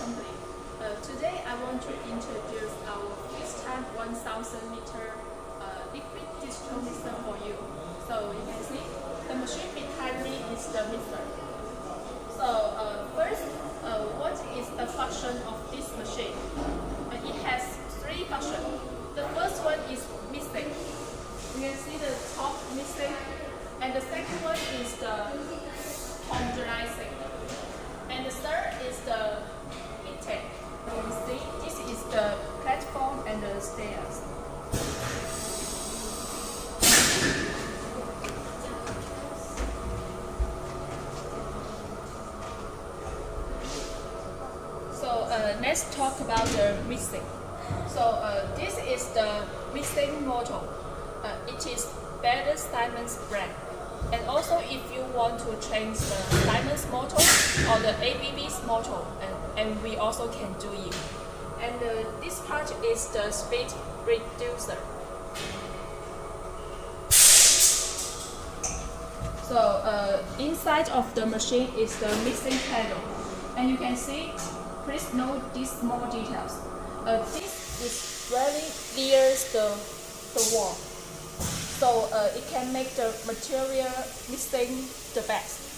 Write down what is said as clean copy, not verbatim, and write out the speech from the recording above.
Company. Today I want to introduce our WECHAT 1000 liter liquid digital mixer for you. So you can see the machine behind me is the mixer. So first, what is the function of this machine? It has three functions. The first one is mixing. You can see the top mixing, and the second one is the homogenizing, and the third is the heating. You can see this is the platform and the stairs. So let's talk about the mixing. So this is the mixing motor. It is better Siemens brand. And also if you want to change the Siemens motor or the ABB's motor, and we also can do it. And this part is the speed reducer. So inside of the machine is the mixing panel. And you can see, please note these small details. This is very near the wall. So it can make the material mixing the best.